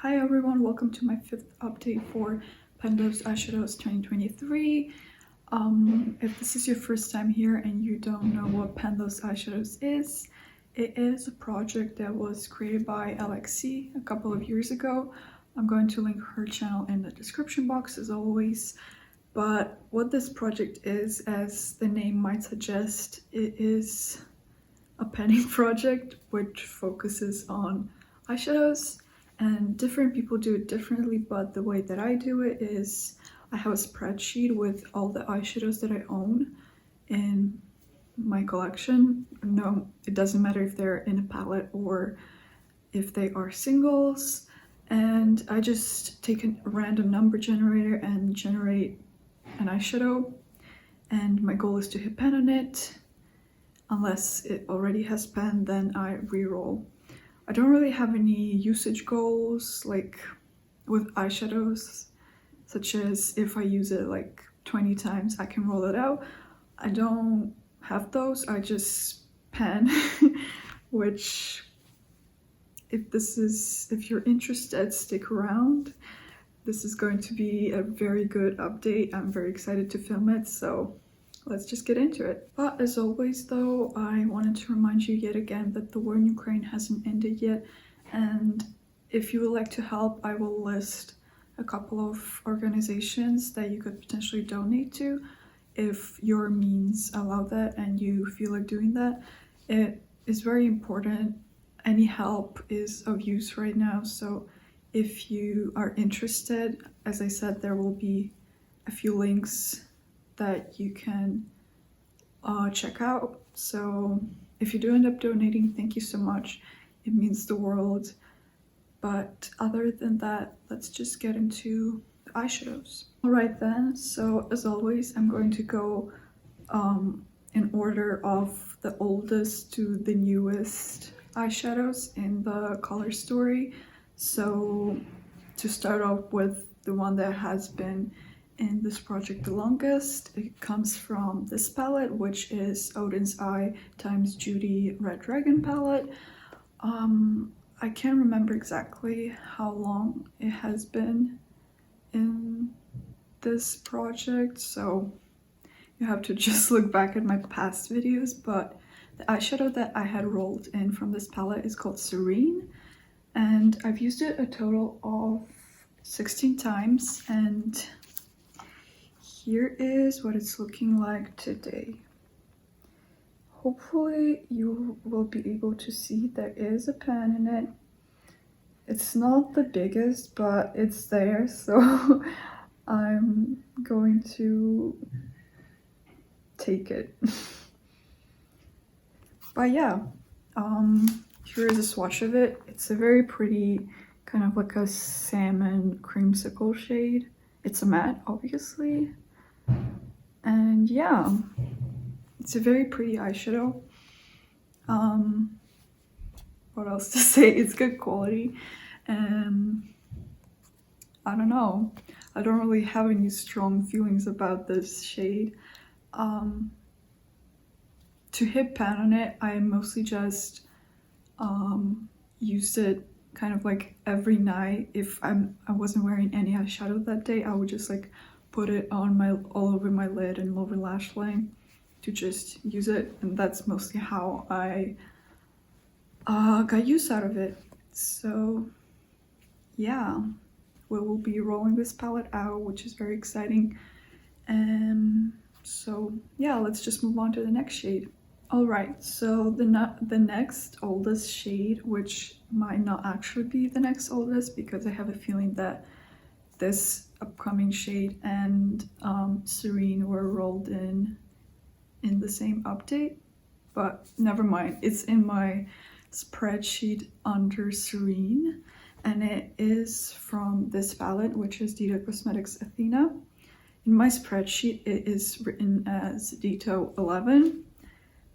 Hi everyone, welcome to my 5th update for Pendo's Eyeshadows 2023. If this is your first time here and you don't know what Pendo's Eyeshadows is, it is a project that was created by Alexie a couple of years ago. I'm going to link her channel in the description box as always. But what this project is, as the name might suggest, it is a penning project which focuses on eyeshadows. And different people do it differently, but the way that I do it is I have a spreadsheet with all the eyeshadows that I own in my collection. No, it doesn't matter if they're in a palette or if they are singles. And I just take a random number generator and generate an eyeshadow. And my goal is to hit pan on it. Unless it already has pan, then I re-roll. I don't really have any usage goals like with eyeshadows, such as if I use it like 20 times I can roll it out. I don't have those, I just pan, which if you're interested, stick around. This is going to be a very good update. I'm very excited to film it, so let's just get into it. But as always though, I wanted to remind you yet again that the war in Ukraine hasn't ended yet, and if you would like to help, I will list a couple of organizations that you could potentially donate to if your means allow that and you feel like doing that. It is very important. Any help is of use right now, so if you are interested, as I said, there will be a few links that you can check out. So if you do end up donating, thank you so much. It means the world. But other than that, let's just get into the eyeshadows. Alright then, so as always, I'm going to go in order of the oldest to the newest eyeshadows in the color story. So to start off with the one that has been in this project the longest, it comes from this palette, which is Odin's Eye times Judy Red Dragon palette. I can't remember exactly how long it has been in this project, so you have to just look back at my past videos, but the eyeshadow that I had rolled in from this palette is called Serene, and I've used it a total of 16 times, and here is what it's looking like today. Hopefully you will be able to see there is a pan in it. It's not the biggest, but it's there, so I'm going to take it. But yeah, here is a swatch of it. It's a very pretty, kind of like a salmon creamsicle shade. It's a matte, obviously. And yeah, it's a very pretty eyeshadow. What else to say? It's good quality, and I don't know, I don't really have any strong feelings about this shade. To hit pan on it, I mostly just used it kind of like every night. If I wasn't wearing any eyeshadow that day, I would just like put it on all over my lid and lower lash line to just use it, and that's mostly how I got use out of it. So yeah, we will be rolling this palette out, which is very exciting. So yeah, let's just move on to the next shade. All right, so the next oldest shade, which might not actually be the next oldest because I have a feeling that this upcoming shade and Serene were rolled in the same update, but never mind, it's in my spreadsheet under Serene, and it is from this palette, which is Dita Cosmetics Athena. In my spreadsheet it is written as Dito 11,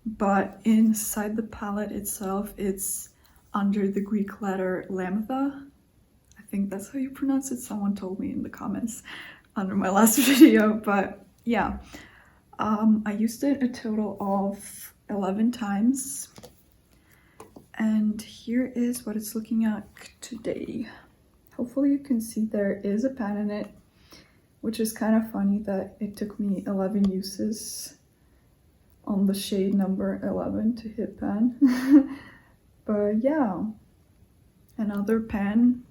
but inside the palette itself it's under the Greek letter Lambda. I think that's how you pronounce it. Someone told me in the comments under my last video, but yeah. I used it a total of 11 times, and here is what it's looking like today. hopefully you can see there is a pan in it, which is kind of funny that it took me 11 uses on the shade number 11 to hit pan. But yeah, another pan,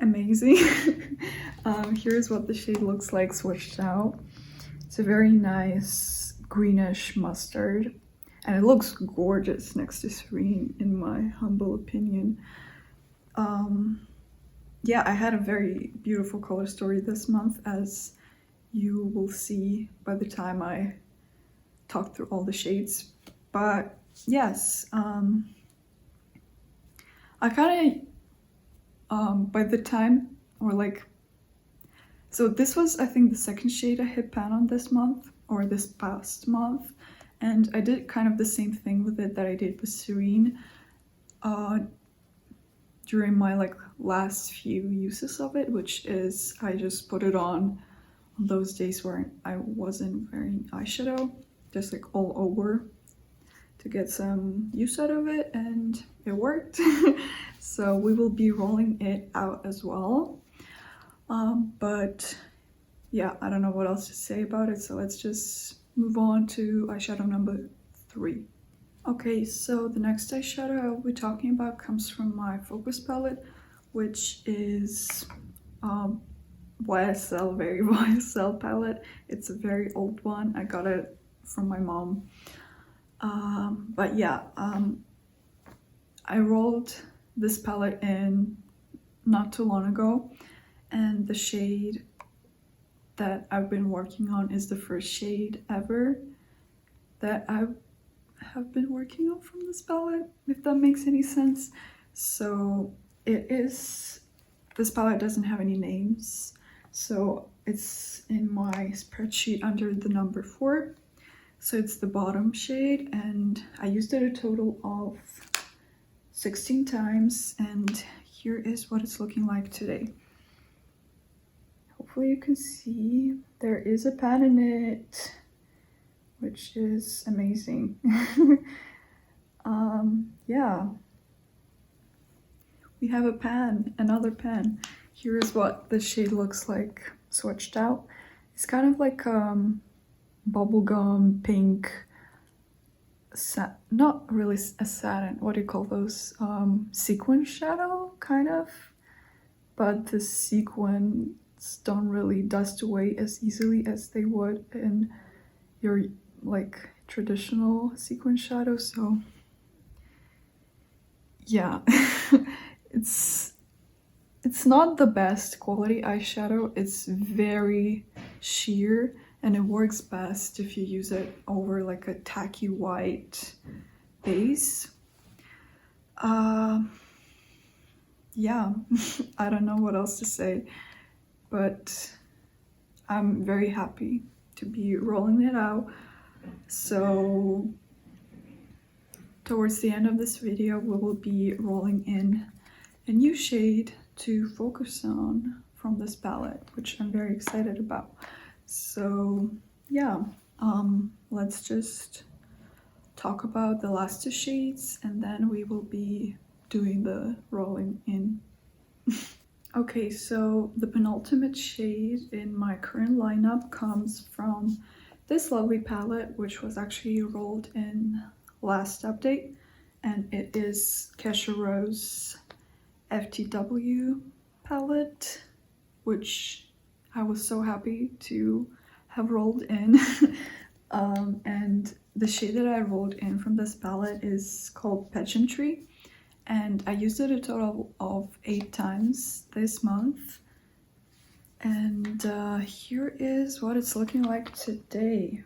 amazing. Here's what the shade looks like switched out. It's a very nice greenish mustard, and it looks gorgeous next to Serene in my humble opinion. Yeah, I had a very beautiful color story this month, as you will see by the time I talk through all the shades. But yes, I kind of by the time, or like, so this was, I think, the second shade I hit pan on this month, or this past month, and I did kind of the same thing with it that I did with Serene during my like last few uses of it, which is I just put it on those days where I wasn't wearing eyeshadow, just like all over, to get some use out of it, and it worked. So we will be rolling it out as well. But yeah, I don't know what else to say about it, so let's just move on to eyeshadow number 3. Okay, so the next eyeshadow I'll be talking about comes from my Focus palette, which is YSL, very YSL palette. It's a very old one. I got it from my mom. But yeah, I rolled this palette in not too long ago, and the shade that I've been working on is the first shade ever that I have been working on from this palette, if that makes any sense. So it is, this palette doesn't have any names, so it's in my spreadsheet under the number 4. So it's the bottom shade, and I used it a total of 16 times, and here is what it's looking like today. Hopefully you can see there is a pan in it, which is amazing. Yeah, we have a pan, another pan. Here is what the shade looks like swatched out. It's kind of like bubblegum pink, not really a satin, what do you call those, sequin shadow kind of, but the sequins don't really dust away as easily as they would in your like traditional sequin shadow. So yeah, it's not the best quality eyeshadow. It's very sheer, and it works best if you use it over like a tacky white base. Yeah, I don't know what else to say, but I'm very happy to be rolling it out. So towards the end of this video, we will be rolling in a new shade to focus on from this palette, which I'm very excited about. So yeah, let's just talk about the last 2 shades, and then we will be doing the rolling in. Okay, so the penultimate shade in my current lineup comes from this lovely palette, which was actually rolled in last update, and it is Kesha Rose FTW palette, which I was so happy to have rolled in. And the shade that I rolled in from this palette is called Pageantry, and I used it a total of 8 times this month. And here is what it's looking like today.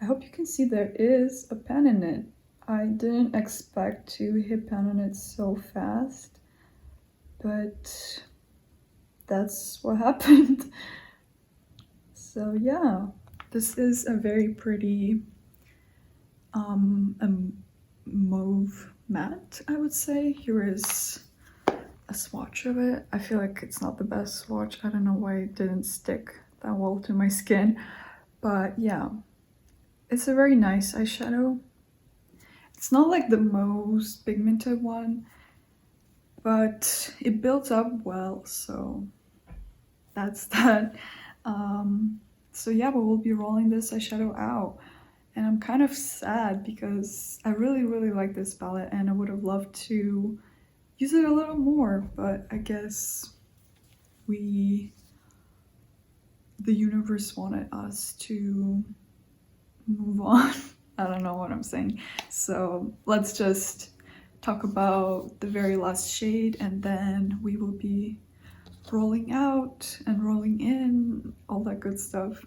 I hope you can see there is a pan in it. I didn't expect to hit pan on it so fast, but that's what happened. So yeah, this is a very pretty mauve matte, I would say. Here is a swatch of it. I feel like it's not the best swatch. I don't know why it didn't stick that well to my skin, but yeah, it's a very nice eyeshadow. It's not like the most pigmented one, but it builds up well, so that's that. So yeah, we will be rolling this eyeshadow out, and I'm kind of sad because I really like this palette and I would have loved to use it a little more, but I guess the universe wanted us to move on. I don't know what I'm saying. So let's just talk about the very last shade, and then we will be rolling out and rolling in, all that good stuff.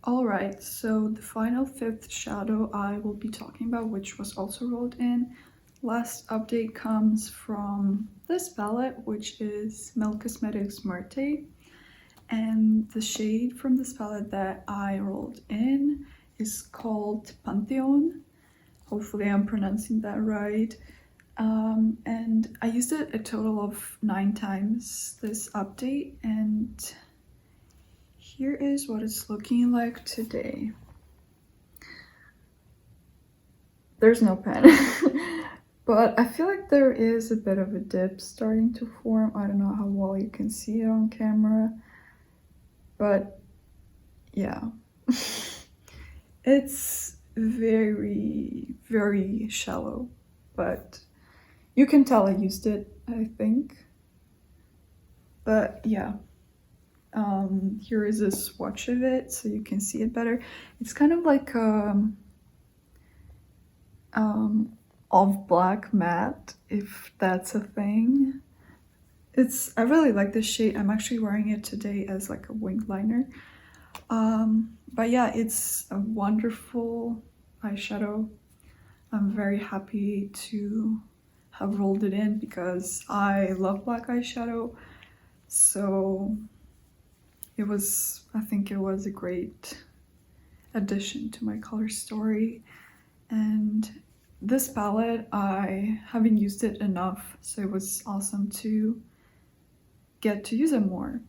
Alright, so the final fifth shadow I will be talking about, which was also rolled in, last update comes from this palette, which is Mel Cosmetics Marte. And the shade from this palette that I rolled in is called Pantheon. Hopefully I'm pronouncing that right. And I used it a total of 9 times this update, and here is what it's looking like today. There's no pen, but I feel like there is a bit of a dip starting to form. I don't know how well you can see it on camera, but yeah. It's very shallow, but you can tell I used it, I think. But yeah, here is a swatch of it so you can see it better. It's kind of like off black matte, if that's a thing. I really like this shade. I'm actually wearing it today as like a wing liner. But yeah, it's a wonderful eyeshadow. I'm very happy to have rolled it in because I love black eyeshadow. So I think it was a great addition to my color story. And this palette, I haven't used it enough, so it was awesome to get to use it more.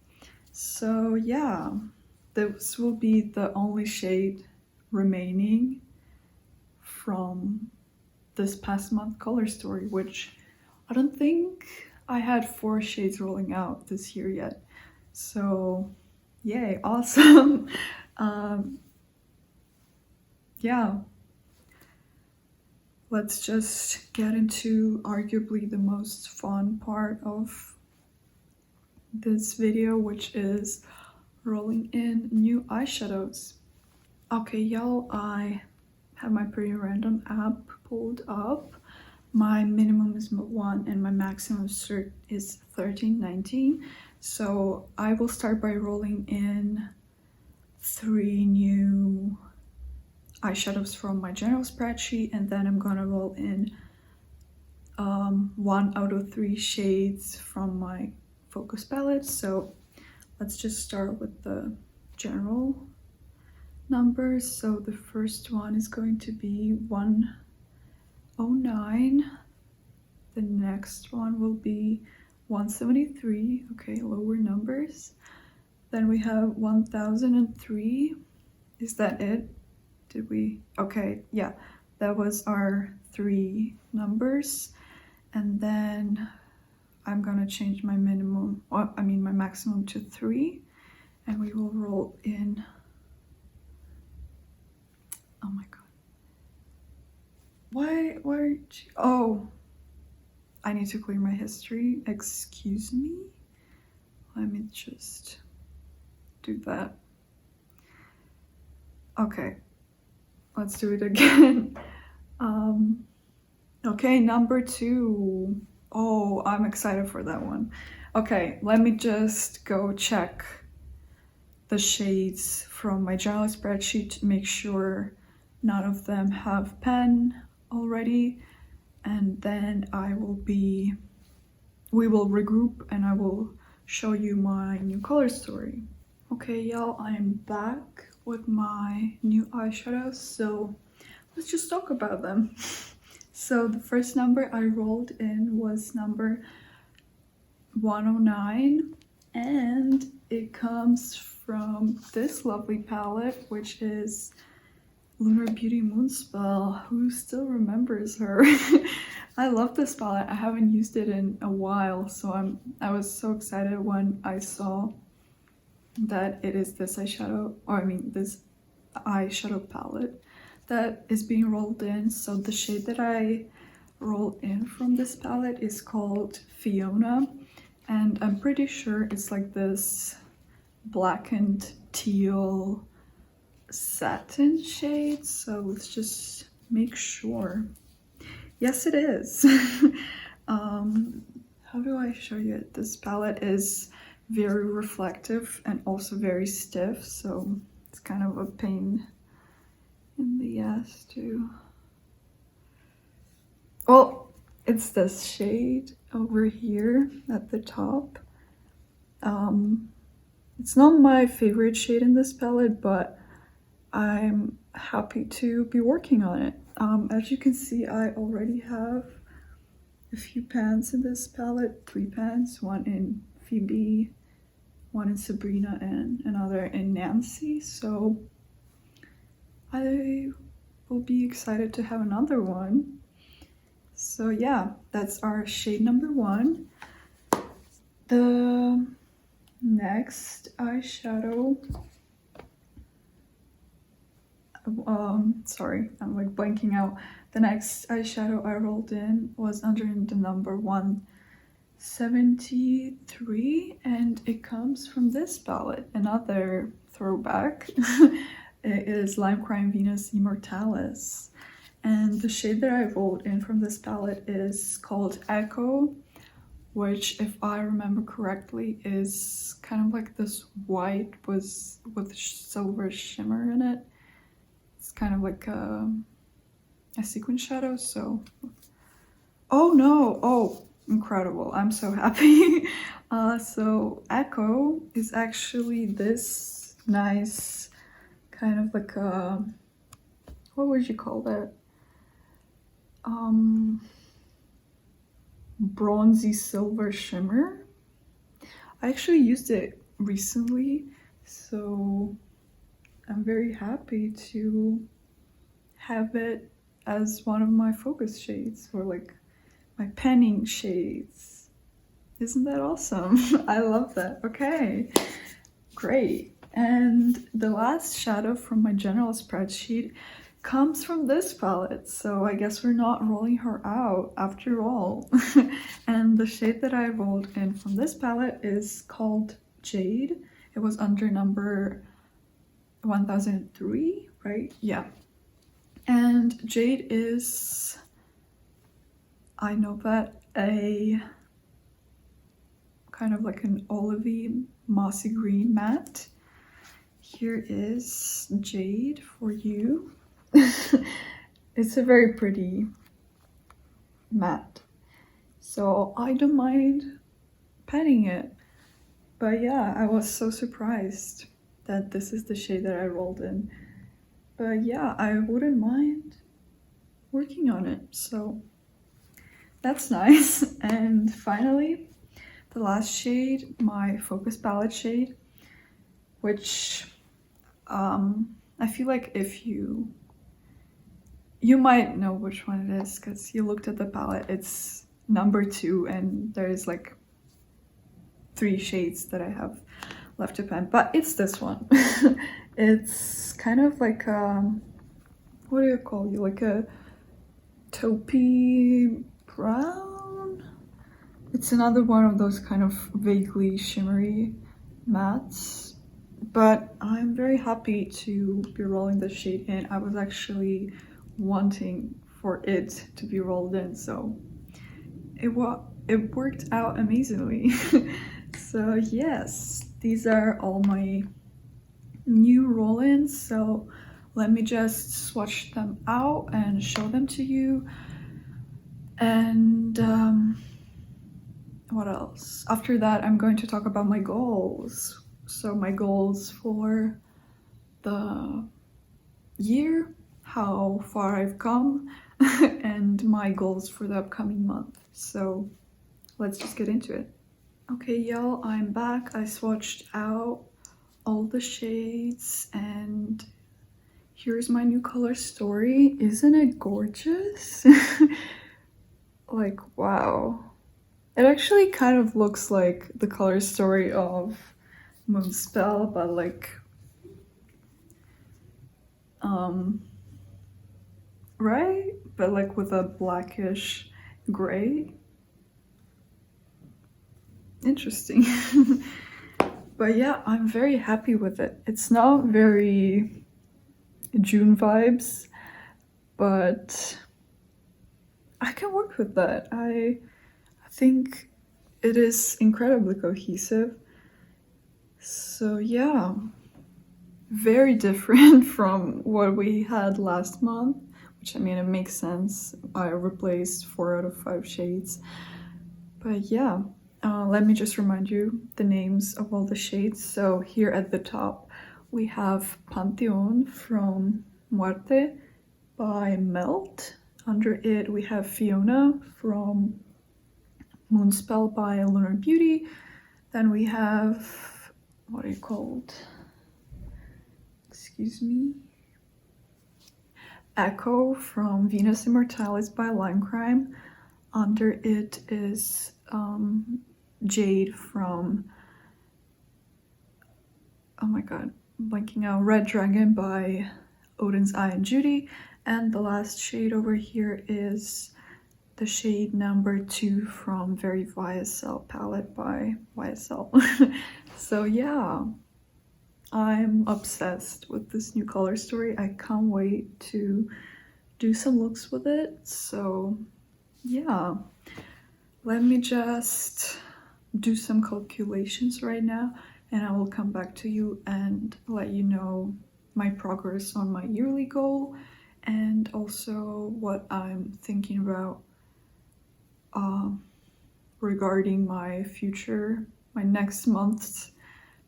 So yeah, this will be the only shade remaining from this past month color story, which I don't think I had 4 shades rolling out this year yet. So yay, awesome. Yeah, let's just get into arguably the most fun part of this video, which is rolling in new eyeshadows. Okay, y'all, I have my Pretty Random app pulled up. My minimum is 1 and my maximum cert is 13.19. So I will start by rolling in 3 new eyeshadows from my general spreadsheet, and then I'm gonna roll in 1 out of 3 shades from my focus palette. So let's just start with the general numbers. So the first one is going to be 109. The next one will be 173. Okay, lower numbers. Then we have 1003. Is that it? Did we? Okay, yeah, that was our 3 numbers. And then I'm gonna change my minimum, my maximum to 3, and we will roll in. Oh my god. Why oh, I need to clear my history. Excuse me. Let me just do that. Okay, let's do it again. Okay, number 2. Oh, I'm excited for that one. Okay, let me just go check the shades from my general spreadsheet to make sure none of them have pen already, and then we will regroup and I will show you my new color story. Okay, y'all, I am back with my new eyeshadows, so let's just talk about them. So the first number I rolled in was number 109, and it comes from this lovely palette, which is Lunar Beauty Moonspell. Who still remembers her? I love this palette. I haven't used it in a while, so I was so excited when I saw that it is this eyeshadow, or I mean this eyeshadow palette that is being rolled in. So the shade that I roll in from this palette is called Fiona, and I'm pretty sure it's like this blackened teal satin shade. So let's just make sure. Yes, it is. How do I show you it? This palette is very reflective and also very stiff, so it's kind of a pain in the ass too. Well, it's this shade over here at the top. It's not my favorite shade in this palette, but I'm happy to be working on it. As you can see, I already have a few pans in this palette, 3 pans, one in Phoebe, one in Sabrina, and another in Nancy. So I will be excited to have another one. So yeah, that's our shade number 1. The next eyeshadow, sorry, I'm like blanking out. The next eyeshadow I rolled in was under the number 173, and it comes from this palette, another throwback. It is Lime Crime Venus Immortalis, and the shade that I rolled in from this palette is called Echo, which, if I remember correctly, is kind of like this white with silver shimmer in it. It's kind of like a sequin shadow. So oh no, oh incredible, I'm so happy. So Echo is actually this nice kind of like a, what would you call that, bronzy silver shimmer. I actually used it recently, so I'm very happy to have it as one of my focus shades, or like my penning shades. Isn't that awesome? I love that. Okay, great. And the last shadow from my general spreadsheet comes from this palette, so I guess we're not rolling her out after all. And the shade that I rolled in from this palette is called Jade. It was under number 1003, right? Yeah. And Jade is, I know that, a kind of like an olivey mossy green matte. Here is Jade for you. It's a very pretty matte, so I don't mind penning it. But yeah, I was so surprised that this is the shade that I rolled in. But yeah, I wouldn't mind working on it, so that's nice. And finally, the last shade, my focus palette shade, which I feel like if you might know which one it is because you looked at the palette. It's number 2, and there's like 3 shades that I have left to pen, but it's this one. It's kind of like what do you call you, like a taupey brown. It's another one of those kind of vaguely shimmery mattes, but I'm very happy to be rolling this shade in. I was actually wanting for it to be rolled in, so it worked out amazingly. So yes, these are all my new roll-ins, so let me just swatch them out and show them to you. And what else? After that, I'm going to talk about my goals. So my goals for the year, how far I've come, and my goals for the upcoming month. So let's just get into it. Okay, y'all, I'm back. I swatched out all the shades, and here's my new color story. Isn't it gorgeous? Like, wow. It actually kind of looks like the color story of Moonspell, but like, right? But like with a blackish gray. Interesting. But yeah, I'm very happy with it. It's not very June vibes, but I can work with that. I think it is incredibly cohesive. So yeah, very different from what we had last month, which I mean, it makes sense. I replaced 4 out of 5 shades. But yeah, let me just remind you the names of all the shades. So here at the top, we have Pantheon from Muerte by Melt. Under it, we have Fiona from Moonspell by Lunar Beauty. Then we have, what are you called? Excuse me. Echo from Venus Immortalis by Lime Crime. Under it is Jade from, oh my god, I'm blanking out, Red Dragon by Odin's Eye and Judy. And the last shade over here is the shade number 2 from Very YSL palette by YSL. So yeah, I'm obsessed with this new color story. I can't wait to do some looks with it. So yeah, let me just do some calculations right now, and I will come back to you and let you know my progress on my yearly goal and also what I'm thinking about regarding my future, my next month's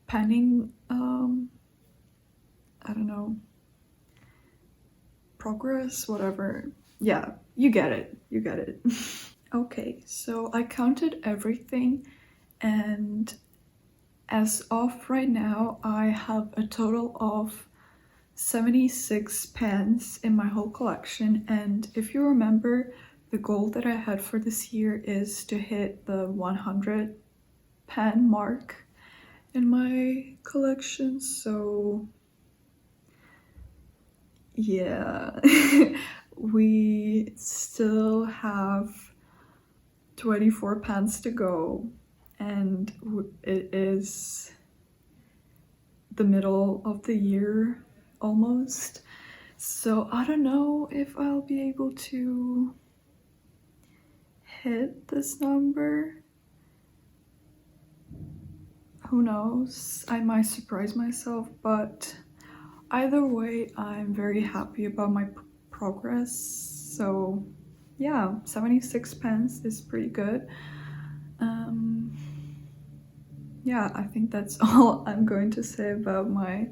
panning, I don't know, progress, whatever. Yeah, you get it, you get it. Okay, so I counted everything, and as of right now, I have a total of 76 pens in my whole collection. And if you remember, the goal that I had for this year is to hit the 100 pen mark in my collection. So yeah, we still have 24 pens to go, and it is the middle of the year almost. So I don't know if I'll be able to hit this number. Who knows? I might surprise myself, but either way, I'm very happy about my progress. So yeah, 76 pence is pretty good. Yeah, I think that's all I'm going to say about my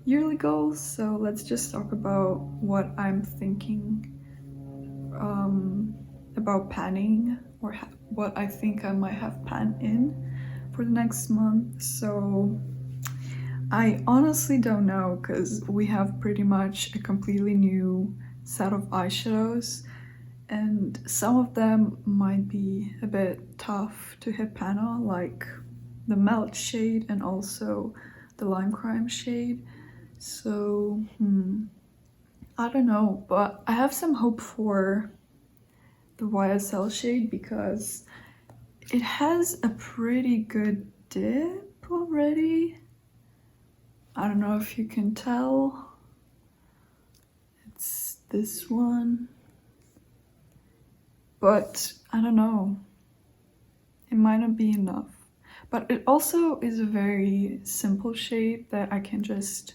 yearly goals. So let's just talk about what I'm thinking about panning, or what I think I might have pan in for the next month. So I honestly don't know, because we have pretty much a completely new set of eyeshadows, and some of them might be a bit tough to hit pan on, like the Melt shade and also the Lime Crime shade. So I don't know, but I have some hope for the YSL shade because it has a pretty good dip already. I don't know if you can tell. It's this one. But I don't know. It might not be enough. But it also is a very simple shade that I can just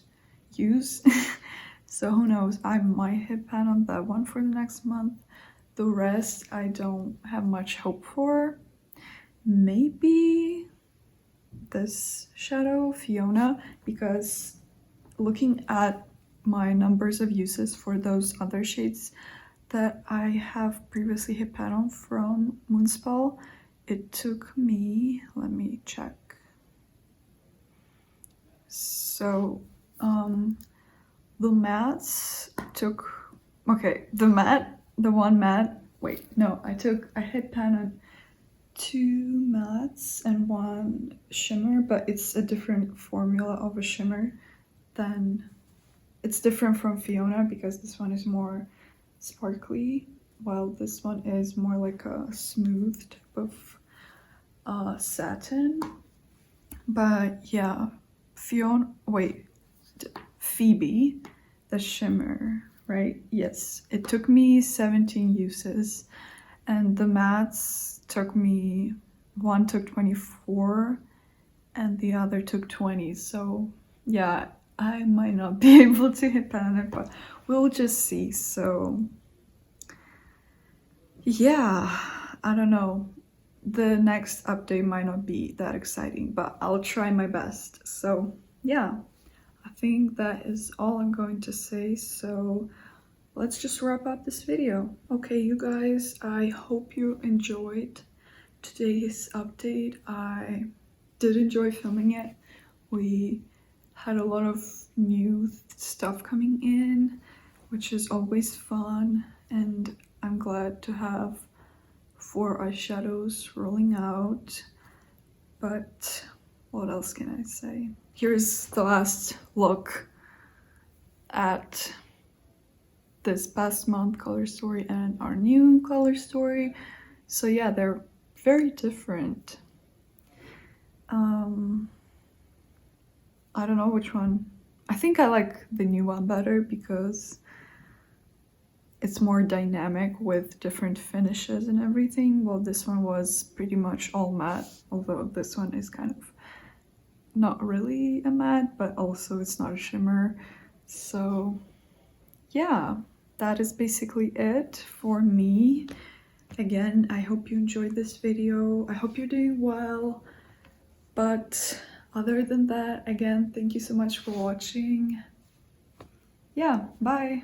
use. So who knows, I might hit pan on that one for the next month. The rest I don't have much hope for. Maybe this shadow, Fiona, because looking at my numbers of uses for those other shades that I have previously hit pan on from Moonspell, it took me, let me check. So the mattes took, okay, the one matte wait, no, I hit pan on 2 mattes and 1 shimmer, but it's a different formula of a shimmer than, it's different from Fiona because this one is more sparkly, while this one is more like a smooth type of satin. But yeah, Phoebe, the shimmer, right? Yes, it took me 17 uses, and the mattes took me, one took 24 and the other took 20. So yeah, I might not be able to hit pan on it, but we'll just see. So yeah, I don't know. The next update might not be that exciting, but I'll try my best. So yeah, I think that is all I'm going to say. So let's just wrap up this video. Okay, you guys, I hope you enjoyed today's update. I did enjoy filming it. We had a lot of new stuff coming in, which is always fun, and I'm glad to have 4 eyeshadows rolling out. But what else can I say? Here's the last look at this past month color story and our new color story. So yeah, they're very different. I don't know which one. I think I like the new one better because it's more dynamic with different finishes and everything. Well, this one was pretty much all matte, although this one is kind of not really a matte, but also it's not a shimmer. So yeah, that is basically it for me. Again, I hope you enjoyed this video. I hope you're doing well. But other than that, again, thank you so much for watching. Yeah, bye.